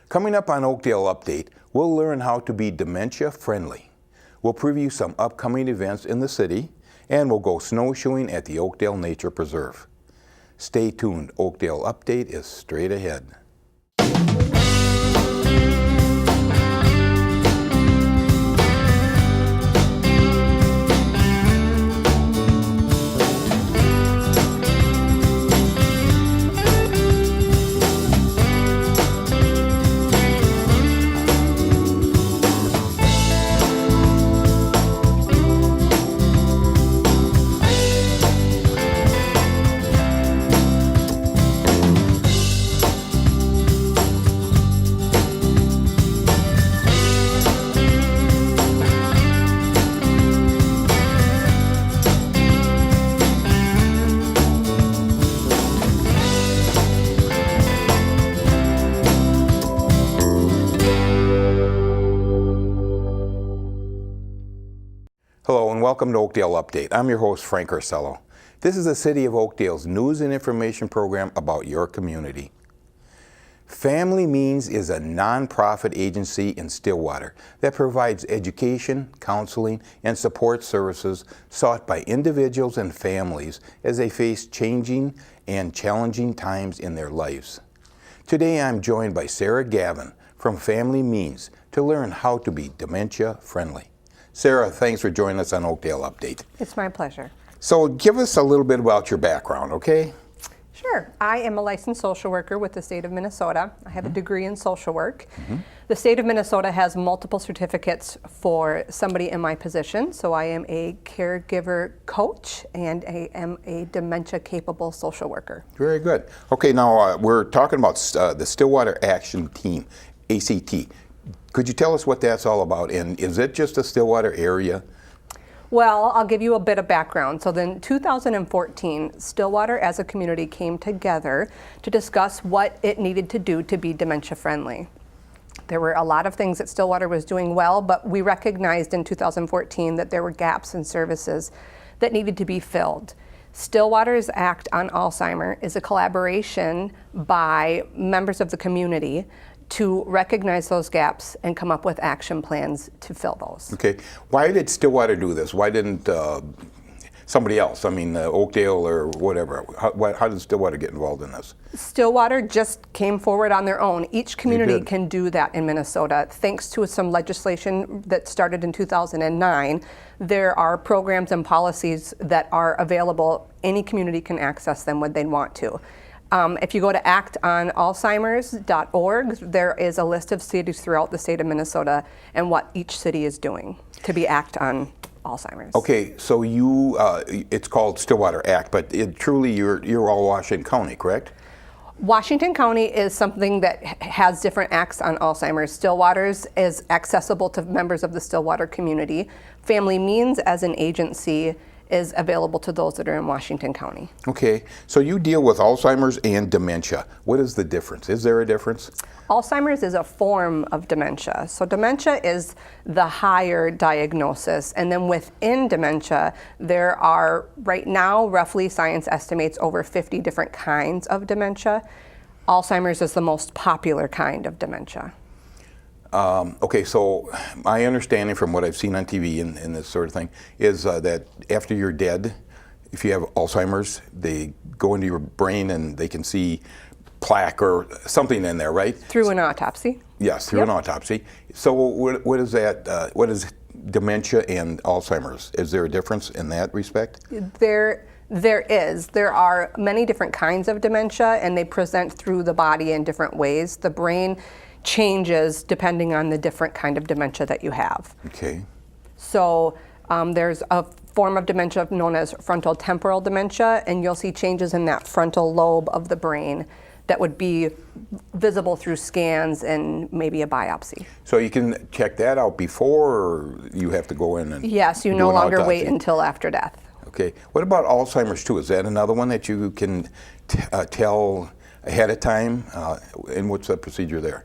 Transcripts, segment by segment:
Coming up on Oakdale Update, we'll learn how to be dementia friendly. We'll preview some upcoming events in the city, and we'll go snowshoeing at the Oakdale Nature Preserve. Stay tuned. Oakdale Update is straight ahead. Hello and welcome to Oakdale Update. I'm your host, Frank Ursello. This is the City of Oakdale's news and information program about your community. Family Means is a nonprofit agency in Stillwater that provides education, counseling, and support services sought by individuals and families as they face changing and challenging times in their lives. Today I'm joined by Sara Gavin from Family Means to learn how to be dementia friendly. Sarah, thanks for joining us on Oakdale Update. It's my pleasure. So give us a little bit about your background, okay? Sure. I am a licensed social worker with the state of Minnesota. I have a degree in social work. The state of Minnesota has multiple certificates for somebody in my position. So I am a caregiver coach and I am a dementia capable social worker. Very good. Okay, now we're talking about the Stillwater Action Team, ACT. Could you tell us what that's all about, and is it just a Stillwater area? Well, I'll give you a bit of background. So then 2014, Stillwater as a community came together to discuss what it needed to do to be dementia friendly. There were a lot of things that Stillwater was doing well, but we recognized in 2014 that there were gaps in services that needed to be filled. Stillwater's Act on Alzheimer's is a collaboration by members of the community to recognize those gaps and come up with action plans to fill those. Okay. Why did Stillwater do this? Why didn't somebody else, Oakdale or whatever? How did Stillwater get involved in this? Stillwater just came forward on their own. Each community can do that in Minnesota. Thanks to some legislation that started in 2009, there are programs and policies that are available. Any community can access them when they want to. If you go to actonalzheimers.org, there is a list of cities throughout the state of Minnesota and what each city is doing to be Act on Alzheimer's. Okay, so it's called Stillwater Act, but you're all Washington County, correct? Washington County is something that has different acts on Alzheimer's. Stillwater's is accessible to members of the Stillwater community. Family Means as an agency is available to those that are in Washington County. Okay, so you deal with Alzheimer's and dementia. What is the difference? Is there a difference? Alzheimer's is a form of dementia. So dementia is the higher diagnosis, and then within dementia, there are right now, roughly science estimates over 50 different kinds of dementia. Alzheimer's is the most popular kind of dementia. Okay, so my understanding from what I've seen on TV and this sort of thing is that after you're dead, if you have Alzheimer's, they go into your brain and they can see plaque or something in there, right? Through an autopsy. Yes, through an autopsy. So what is that? What is dementia and Alzheimer's? Is there a difference in that respect? There is. There are many different kinds of dementia, and they present through the body in different ways. The brain changes depending on the different kind of dementia that you have. Okay. So there's a form of dementia known as frontal temporal dementia, and you'll see changes in that frontal lobe of the brain that would be visible through scans and maybe a biopsy. So you can check that out before, or you have to go in and Yes, you no longer wait until after death. Okay. What about Alzheimer's too? Is that another one that you can tell ahead of time? And what's the procedure there?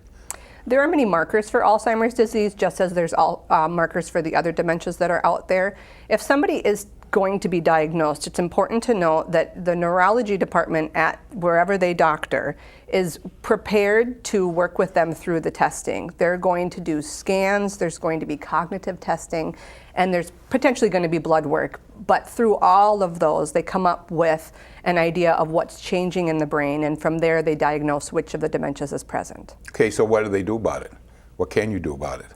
There are many markers for Alzheimer's disease, just as there's markers for the other dementias that are out there. If somebody is going to be diagnosed, it's important to note that the neurology department at wherever they doctor is prepared to work with them through the testing. They're going to do scans, there's going to be cognitive testing, and there's potentially going to be blood work. But through all of those, they come up with an idea of what's changing in the brain, and from there they diagnose which of the dementias is present. Okay, so what do they do about it? What can you do about it?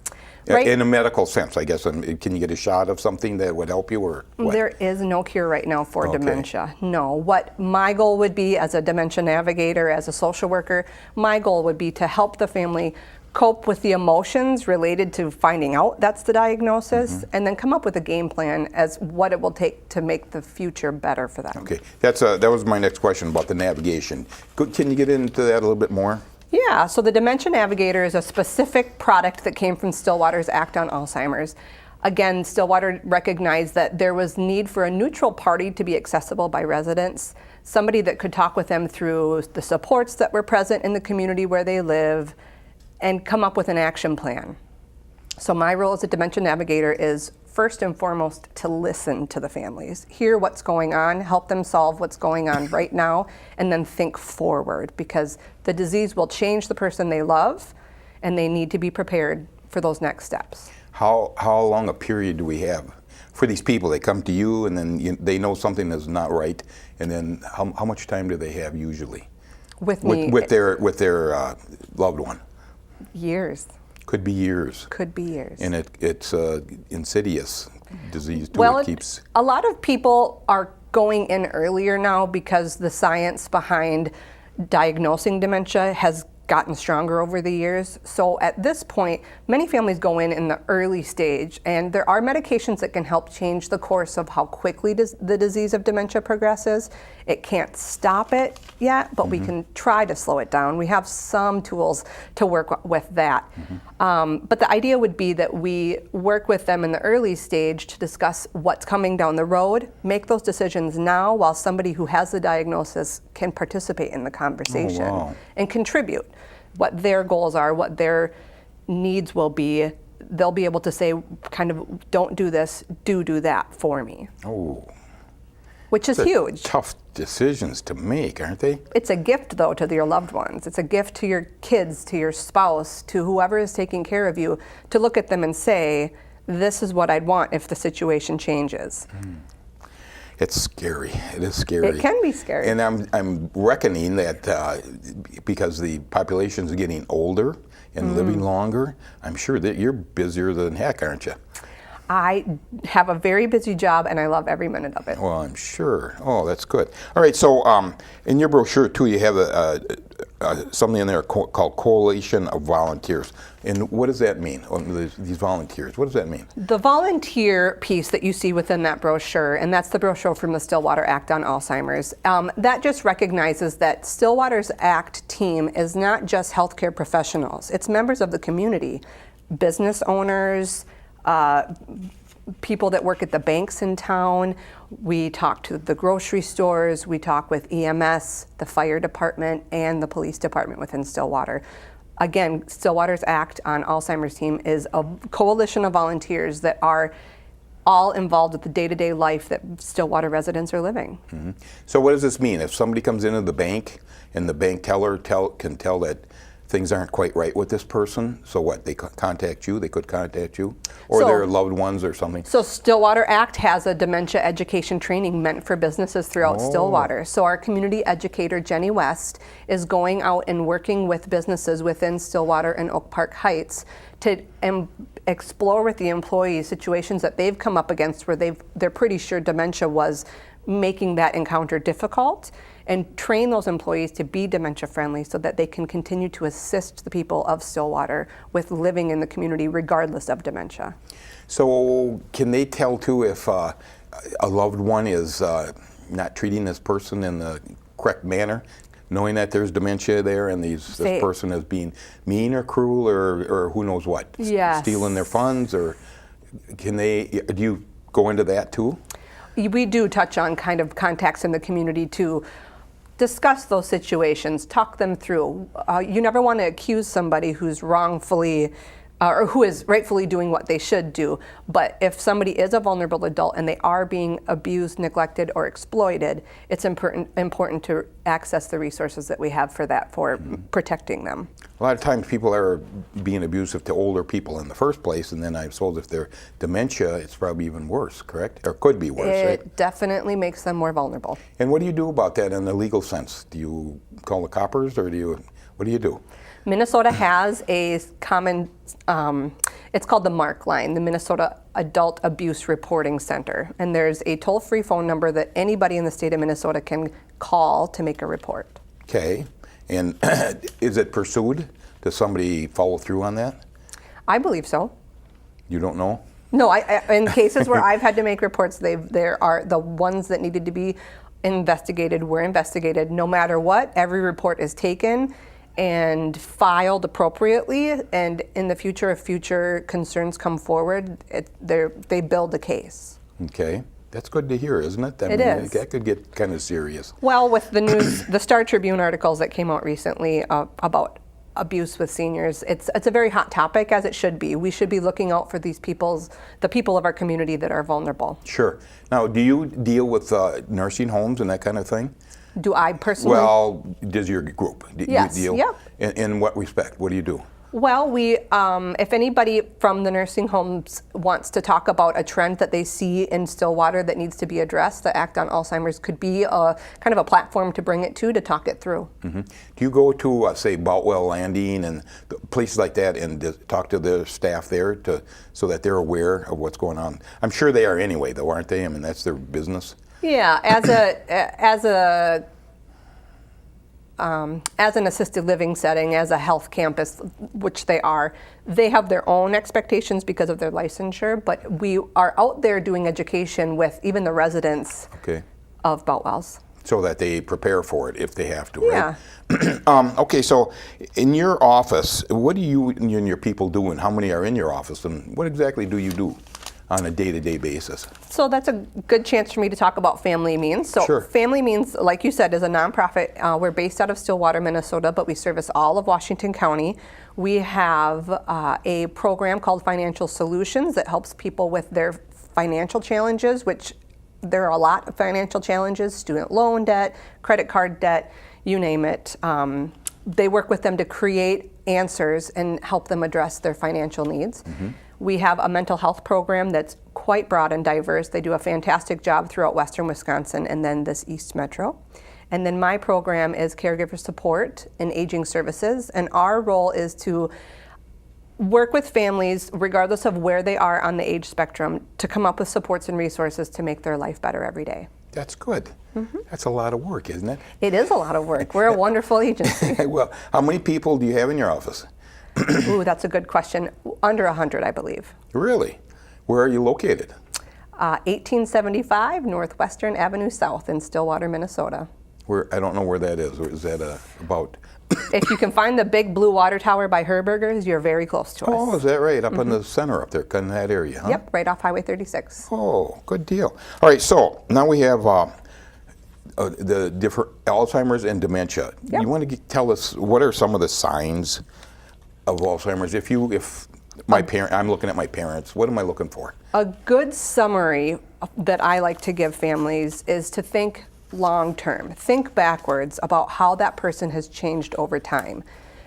Right. In a medical sense, I guess. Can you get a shot of something that would help you, or what? There is no cure right now for dementia. No. What my goal would be as a dementia navigator, as a social worker, my goal would be to help the family cope with the emotions related to finding out that's the diagnosis, and then come up with a game plan as what it will take to make the future better for them. Okay, that was my next question about the navigation. Can you get into that a little bit more? Yeah, so the Dementia Navigator is a specific product that came from Stillwater's Act on Alzheimer's. Again, Stillwater recognized that there was need for a neutral party to be accessible by residents, somebody that could talk with them through the supports that were present in the community where they live, and come up with an action plan. So my role as a Dementia Navigator is first and foremost to listen to the families, hear what's going on, help them solve what's going on right now, and then think forward, because the disease will change the person they love, and they need to be prepared for those next steps. How long a period do we have for these people? They come to you, and then they know something is not right, and then how much time do they have usually With me, with their loved one? years. Could be years. Could be years. And it's insidious disease too. Well, It keeps. a lot of people are going in earlier now because the science behind diagnosing dementia has gotten stronger over the years. So at this point, many families go in the early stage, and there are medications that can help change the course of how quickly the disease of dementia progresses. It can't stop it yet, but we can try to slow it down. We have some tools to work with that. But the idea would be that we work with them in the early stage to discuss what's coming down the road, make those decisions now while somebody who has the diagnosis can participate in the conversation and contribute what their goals are, what their needs will be. They'll be able to say, kind of, don't do this, do that for me. Oh. Which is huge. Tough decisions to make, aren't they? It's a gift, though, to your loved ones. It's a gift to your kids, to your spouse, to whoever is taking care of you, to look at them and say, this is what I'd want if the situation changes. It's scary. It is scary. It can be scary. And I'm reckoning that because the population is getting older and living longer, I'm sure that you're busier than heck, aren't you? I have a very busy job, and I love every minute of it. Well, I'm sure. Oh, that's good. All right, so in your brochure, too, you have something in there called Coalition of Volunteers. And what does that mean, these volunteers? What does that mean? The volunteer piece that you see within that brochure, and that's the brochure from the Stillwater Act on Alzheimer's, that just recognizes that Stillwater's Act team is not just healthcare professionals. It's members of the community, business owners, people that work at the banks in town. We talk to the grocery stores. We talk with EMS, the fire department, and the police department within Stillwater. Again, Stillwater's Act on Alzheimer's team is a coalition of volunteers that are all involved with the day-to-day life that Stillwater residents are living. So what does this mean? If somebody comes into the bank and the bank teller can tell that things aren't quite right with this person, so what, they contact you, they could contact you? Or their loved ones or something? So Stillwater Act has a dementia education training meant for businesses throughout Stillwater. So our community educator, Jenny West, is going out and working with businesses within Stillwater and Oak Park Heights to explore with the employees situations that they've come up against where they're pretty sure dementia was making that encounter difficult, and train those employees to be dementia friendly so that they can continue to assist the people of Stillwater with living in the community regardless of dementia. So can they tell too if a loved one is not treating this person in the correct manner, knowing that there's dementia there and this person is being mean or cruel or who knows what? Yes. Stealing their funds, or do you go into that too? We do touch on kind of contacts in the community to discuss those situations, talk them through. You never want to accuse somebody who's wrongfully or who is rightfully doing what they should do. But if somebody is a vulnerable adult and they are being abused, neglected, or exploited, it's important to access the resources that we have for that, for protecting them. A lot of times people are being abusive to older people in the first place, and then I'm told if they're dementia, it's probably even worse, correct? Or could be worse, right? It definitely makes them more vulnerable. And what do you do about that in the legal sense? Do you call the coppers, or what do you do? Minnesota has a common, it's called the MARC line, the Minnesota Adult Abuse Reporting Center. And there's a toll-free phone number that anybody in the state of Minnesota can call to make a report. Okay. And is it pursued? Does somebody follow through on that? I believe so. You don't know? No, in cases where I've had to make reports, there are the ones that needed to be investigated were investigated. No matter what, every report is taken and filed appropriately, and in the future, if future concerns come forward, they build a case. Okay, that's good to hear, isn't it? It is. That could get kind of serious. Well, with the news, the Star Tribune articles that came out recently about abuse with seniors, it's a very hot topic, as it should be. We should be looking out for the people of our community that are vulnerable. Sure. Now, do you deal with nursing homes and that kind of thing? Do I personally? Well, does your group? Yes, You deal? yep. In what respect? What do you do? Well, if anybody from the nursing homes wants to talk about a trend that they see in Stillwater that needs to be addressed, the Act on Alzheimer's could be a kind of a platform to bring it to talk it through. Mm-hmm. Do you go to, say, Boutwell Landing and places like that and talk to the staff there so that they're aware of what's going on? I'm sure they are anyway, though, aren't they? I mean, that's their business. Yeah, as an assisted living setting, as a health campus, which they are, they have their own expectations because of their licensure, but we are out there doing education with even the residents of Boutwells. So that they prepare for it if they have to, right? Yeah. Okay, so in your office, what do you and your people do, and how many are in your office, and what exactly do you do on a day-to-day basis? So that's a good chance for me to talk about Family Means. So Sure. Family Means, like you said, is a nonprofit. We're based out of Stillwater, Minnesota, but we service all of Washington County. We have a program called Financial Solutions that helps people with their financial challenges, which there are a lot of financial challenges: student loan debt, credit card debt, you name it. They work with them to create answers and help them address their financial needs. Mm-hmm. We have a mental health program that's quite broad and diverse. They do a fantastic job throughout Western Wisconsin and then this East Metro. And then my program is caregiver support and aging services. And our role is to work with families, regardless of where they are on the age spectrum, to come up with supports and resources to make their life better every day. That's good. Mm-hmm. That's a lot of work, isn't it? It is a lot of work. We're a wonderful agency. Well, how many people do you have in your office? Ooh, that's a good question. Under 100, I believe. Really? Where are you located? 1875 Northwestern Avenue South in Stillwater, Minnesota. Where? I don't know where that is. Or is that about? If you can find the big blue water tower by Herberger's, you're very close to us. Oh, is that right? Up in the center up there, kind of that area, huh? Yep, right off Highway 36. Oh, good deal. All right, so now we have the different Alzheimer's and dementia. Yep. You want to tell us what are some of the signs of Alzheimer's? If my parent, I'm looking at my parents, what am I looking for? A good summary that I like to give families is to think long term. Think backwards about how that person has changed over time.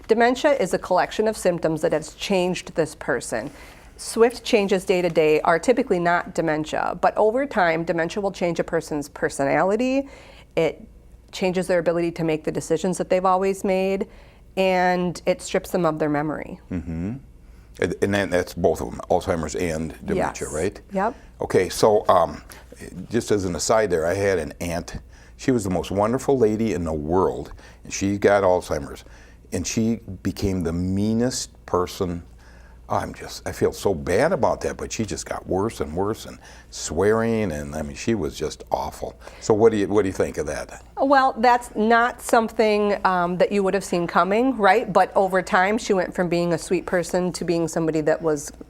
Dementia is a collection of symptoms that has changed this person. Swift changes day to day are typically not dementia, but over time, dementia will change a person's personality. It changes their ability to make the decisions that they've always made, and it strips them of their memory. Mm-hmm. And then that's both of them, Alzheimer's and dementia, Yes. right? Yep. Okay, so just as an aside there, I had an aunt. She was the most wonderful lady in the world, and she got Alzheimer's, and she became the meanest person. I feel so bad about that, but she just got worse and worse, and swearing, and I mean, she was just awful. So what do you think of that? Well, that's not something that you would have seen coming, right? But over time, she went from being a sweet person to being somebody that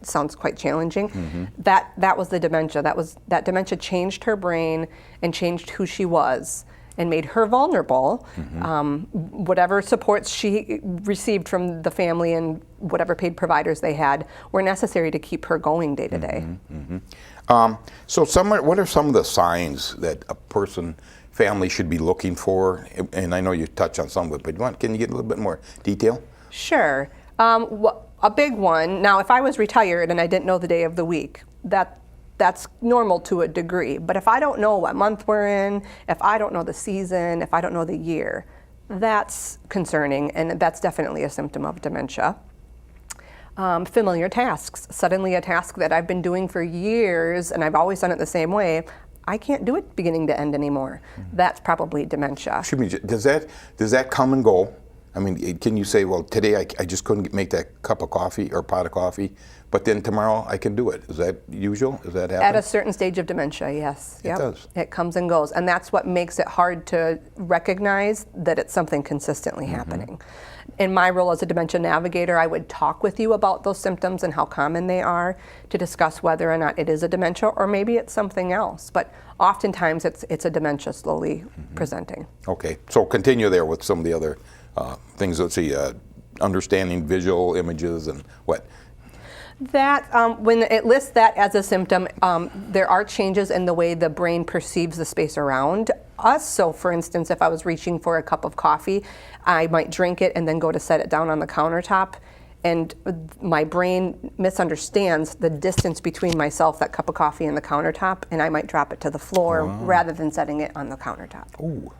sounds quite challenging. Mm-hmm. That was the dementia. That dementia changed her brain and changed who she was. and made her vulnerable. Whatever supports she received from the family and whatever paid providers they had were necessary to keep her going day to day. So what are some of the signs that a family should be looking for? And I know you touched on some of it, but can you get a little bit more detail? Sure. A big one, now if I was retired and I didn't know the day of the week, that's normal to a degree. But if I don't know what month we're in, if I don't know the season, if I don't know the year, that's concerning, and that's definitely a symptom of dementia. Familiar tasks. Suddenly a task that I've been doing for years and I've always done it the same way, I can't do it beginning to end anymore. That's probably dementia. Excuse me, does that come and go? I mean, can you say, well, today I just couldn't make that cup of coffee or pot of coffee, but then tomorrow I can do it? Is that usual? Does that happen? At a certain stage of dementia, yes. It does. It comes and goes, and that's what makes it hard to recognize that it's something consistently happening. In my role as a dementia navigator, I would talk with you about those symptoms and how common they are to discuss whether or not it is a dementia or maybe it's something else. But oftentimes it's a dementia slowly presenting. Okay, so continue there with some of the other things. Let's see, understanding visual images and what? That, when it lists that as a symptom, there are changes in the way the brain perceives the space around us. So for instance, if I was reaching for a cup of coffee, I might drink it and then go to set it down on the countertop. And my brain misunderstands the distance between myself, that cup of coffee, and the countertop, and I might drop it to the floor rather than setting it on the countertop. Ooh,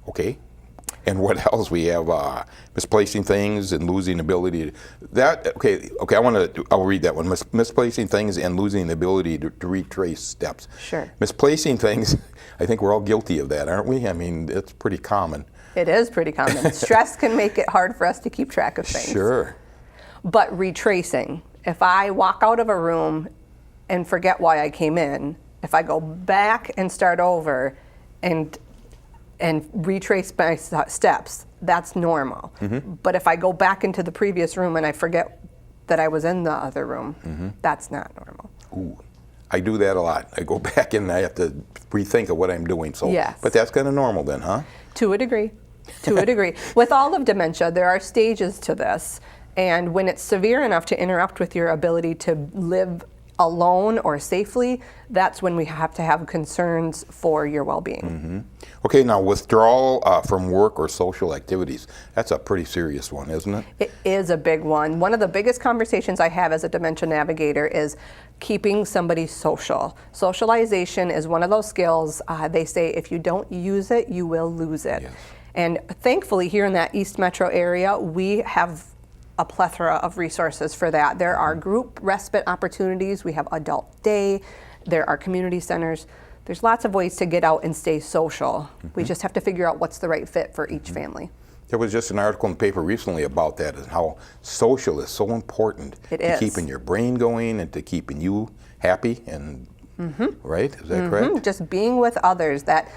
okay. And what else? We have misplacing things and losing ability. I'll read that one. Misplacing things and losing the ability to retrace steps. Sure. Misplacing things, I think we're all guilty of that, aren't we? I mean, it's pretty common. It is pretty common. Stress can make it hard for us to keep track of things. Sure. But retracing, if I walk out of a room and forget why I came in, if I go back and start over and retrace my steps, that's normal. But if I go back into the previous room and I forget that I was in the other room, that's not normal. Ooh, I do that a lot. I go back and I have to rethink of what I'm doing. So, yes. But that's kind of normal then, huh? To a degree. To a degree. With all of dementia, there are stages to this. And when it's severe enough to interrupt with your ability to live alone or safely, that's when we have to have concerns for your well-being. Okay, now withdrawal from work or social activities. That's a pretty serious one, isn't it? It is a big one. One of the biggest conversations I have as a dementia navigator is keeping somebody social. Socialization is one of those skills. They say if you don't use it, you will lose it. Yes. And thankfully here in that East Metro area, we have a plethora of resources for that. There are group respite opportunities. We have adult day. There are community centers. There's lots of ways to get out and stay social. We just have to figure out what's the right fit for each family. There was just an article in the paper recently about that and how social is so important to keeping your brain going and to keeping you happy and right? Is that correct? Just being with others, that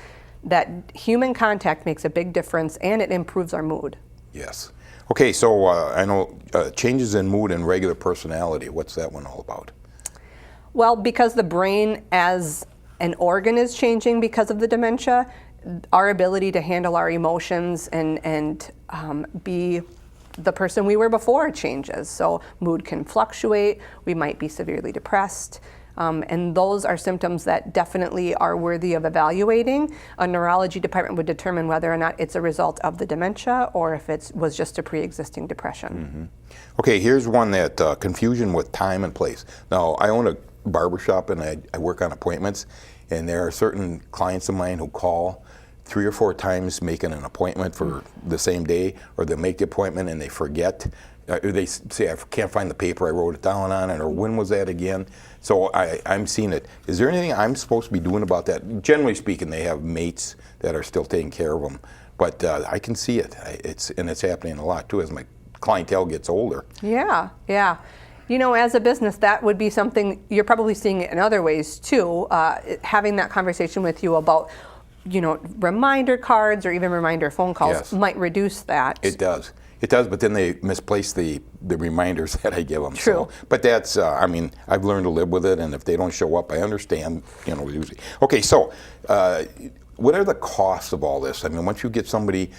human contact makes a big difference and it improves our mood. Yes. Okay, so I know changes in mood and regular personality. What's that one all about? Well, because the brain as an organ is changing because of the dementia, our ability to handle our emotions and be the person we were before changes. So mood can fluctuate. We might be severely depressed. And those are symptoms that definitely are worthy of evaluating. A neurology department would determine whether or not it's a result of the dementia or if it was just a pre-existing depression. Okay, here's one that confusion with time and place. Now, I own a barbershop and I work on appointments, and there are certain clients of mine who call 3 or 4 times making an appointment for the same day, or they make the appointment and they forget. They say, I can't find the paper, I wrote it down on it, or when was that again? So I'm seeing it. Is there anything I'm supposed to be doing about that? Generally speaking, they have mates that are still taking care of them, but I can see it. It's happening a lot too as my clientele gets older. Yeah. You know, as a business, that would be something, you're probably seeing it in other ways too, having that conversation with you about, reminder cards or even reminder phone calls might reduce that. It does, but then they misplace the reminders that I give them. True. But that's, I've learned to live with it, and if they don't show up, I understand, usually. Okay, so what are the costs of all this? I mean, once you get somebody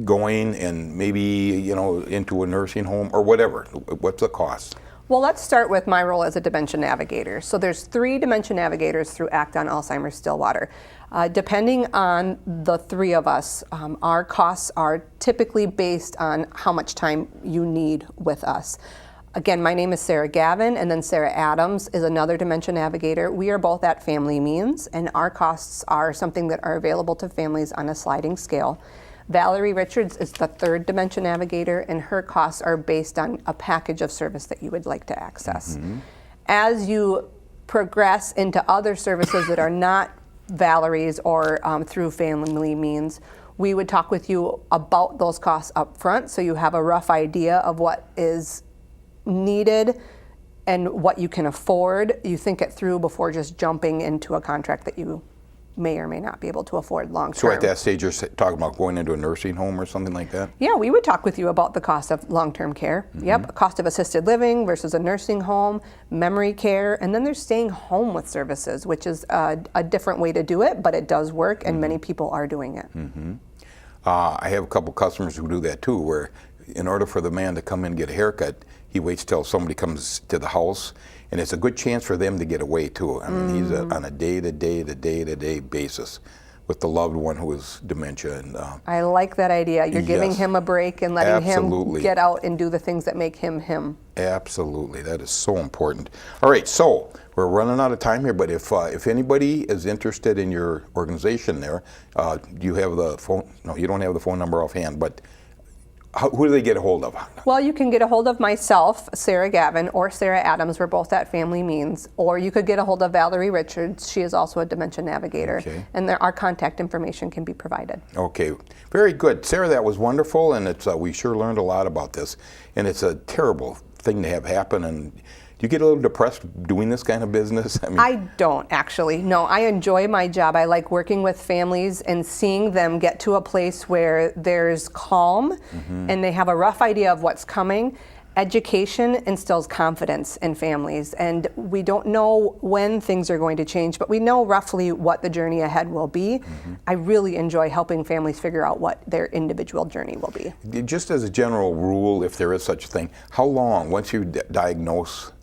going and maybe, you know, into a nursing home or whatever, what's the cost? Well, let's start with my role as a dementia navigator. So there's 3 dementia navigators through Act on Alzheimer's Stillwater. Depending on the 3 of us, our costs are typically based on how much time you need with us. Again, my name is Sarah Gavin, and then Sarah Adams is another dementia navigator. We are both at Family Means, and our costs are something that are available to families on a sliding scale. Valerie Richards is the 3rd dementia navigator, and her costs are based on a package of service that you would like to access. As you progress into other services that are not Valerie's or through Family Means, we would talk with you about those costs up front so you have a rough idea of what is needed and what you can afford. You think it through before just jumping into a contract that you may or may not be able to afford long term. So at that stage, you're talking about going into a nursing home or something like that? Yeah, we would talk with you about the cost of long-term care. Yep, cost of assisted living versus a nursing home, memory care, and then there's staying home with services, which is a different way to do it, but it does work, and many people are doing it. I have a couple customers who do that too, where in order for the man to come in and get a haircut, he waits till somebody comes to the house, and it's a good chance for them to get away too. I mean, he's on a day-to-day basis with the loved one who has dementia. And I like that idea. You're giving him a break and letting him get out and do the things that make him him. Absolutely, that is so important. All right, so we're running out of time here, but if anybody is interested in your organization there, do you have the phone? No, you don't have the phone number offhand, but who do they get a hold of? Well, you can get a hold of myself, Sara Gavin, or Sarah Adams. We're both at Family Means. Or you could get a hold of Valerie Richards. She is also a dementia navigator. Okay. And our contact information can be provided. Okay, very good. Sarah, that was wonderful, and we sure learned a lot about this. And it's a terrible thing to have happen. And do you get a little depressed doing this kind of business? I don't actually. No, I enjoy my job. I like working with families and seeing them get to a place where there's calm and they have a rough idea of what's coming. Education instills confidence in families, and we don't know when things are going to change, but we know roughly what the journey ahead will be. I really enjoy helping families figure out what their individual journey will be. Just as a general rule, if there is such a thing, how long, once you diagnose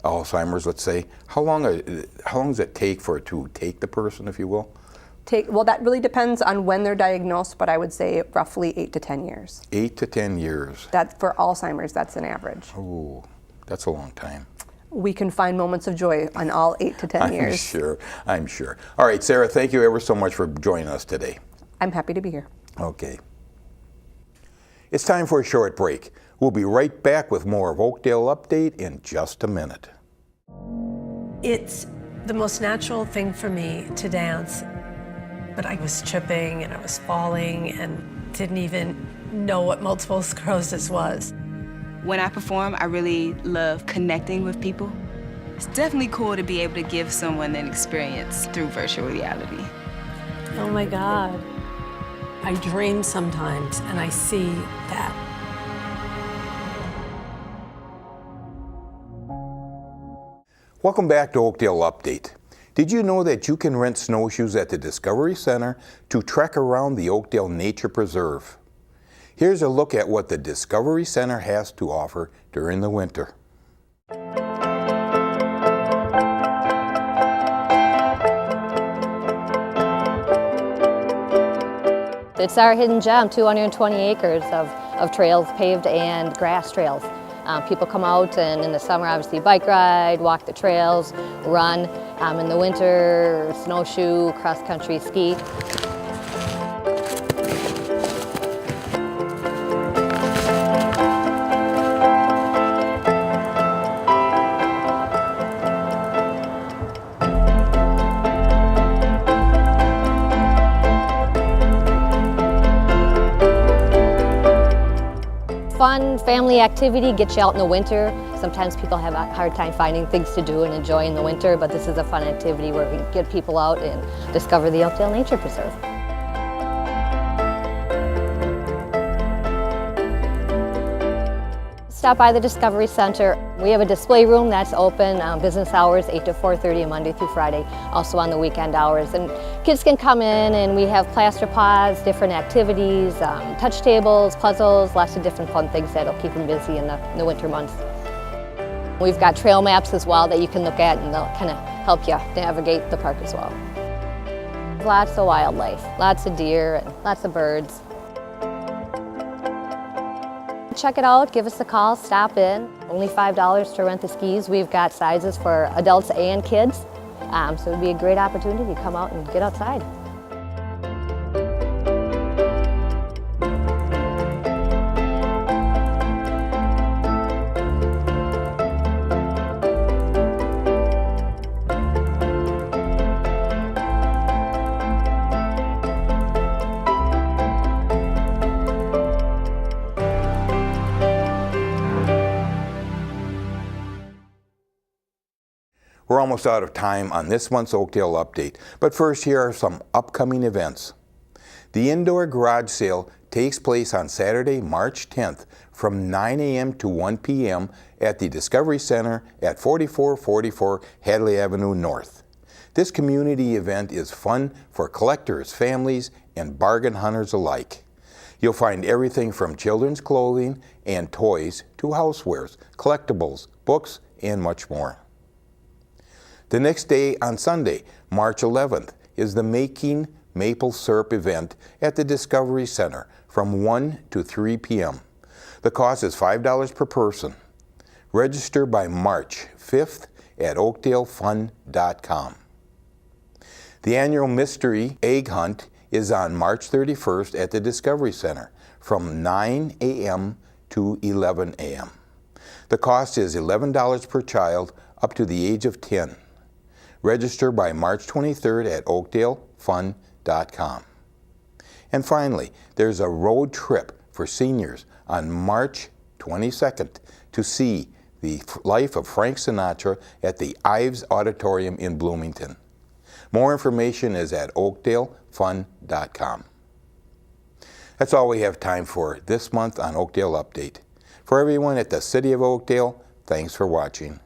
Alzheimer's, let's say, how long does it take for it to take the person, if you will? Well, that really depends on when they're diagnosed, but I would say roughly 8 to 10 years. 8 to 10 years. That for Alzheimer's, that's an average. Oh, that's a long time. We can find moments of joy on all 8 to 10 years. I'm sure. All right, Sarah, thank you ever so much for joining us today. I'm happy to be here. Okay. It's time for a short break. We'll be right back with more of Oakdale Update in just a minute. It's the most natural thing for me to dance, but I was tripping and I was falling and didn't even know what multiple sclerosis was. When I perform, I really love connecting with people. It's definitely cool to be able to give someone an experience through virtual reality. Oh my God. I dream sometimes and I see that. Welcome back to Oakdale Update. Did you know that you can rent snowshoes at the Discovery Center to trek around the Oakdale Nature Preserve? Here's a look at what the Discovery Center has to offer during the winter. It's our hidden gem, 220 acres of trails, paved and grass trails. People come out and in the summer, obviously bike ride, walk the trails, run. In the winter, snowshoe, cross-country ski. Fun family activity, get you out in the winter. Sometimes people have a hard time finding things to do and enjoy in the winter, but this is a fun activity where we get people out and discover the Oakdale Nature Preserve. stop by the Discovery Center. We have a display room that's open business hours 8 to 4:30 Monday through Friday, also on the weekend hours. And kids can come in and we have plaster pods, different activities, touch tables, puzzles, lots of different fun things that'll keep them busy in the winter months. We've got trail maps as well that you can look at and they'll kind of help you navigate the park as well. Lots of wildlife, lots of deer and lots of birds. Check it out, give us a call, stop in. Only $5 to rent the skis. We've got sizes for adults and kids. So it'd be a great opportunity to come out and get outside. We're almost out of time on this month's Oakdale Update, but first here are some upcoming events. The indoor garage sale takes place on Saturday, March 10th from 9 a.m. to 1 p.m. at the Discovery Center at 4444 Hadley Avenue North. This community event is fun for collectors, families, and bargain hunters alike. You'll find everything from children's clothing and toys to housewares, collectibles, books, and much more. The next day on Sunday, March 11th, is the Making Maple Syrup event at the Discovery Center from 1 to 3 p.m. The cost is $5 per person. Register by March 5th at oakdalefun.com. The annual Mystery Egg Hunt is on March 31st at the Discovery Center from 9 a.m. to 11 a.m. The cost is $11 per child up to the age of 10. Register by March 23rd at oakdalefun.com. And finally, there's a road trip for seniors on March 22nd to see the life of Frank Sinatra at the Ives Auditorium in Bloomington. More information is at oakdalefun.com. That's all we have time for this month on Oakdale Update. For everyone at the City of Oakdale, thanks for watching.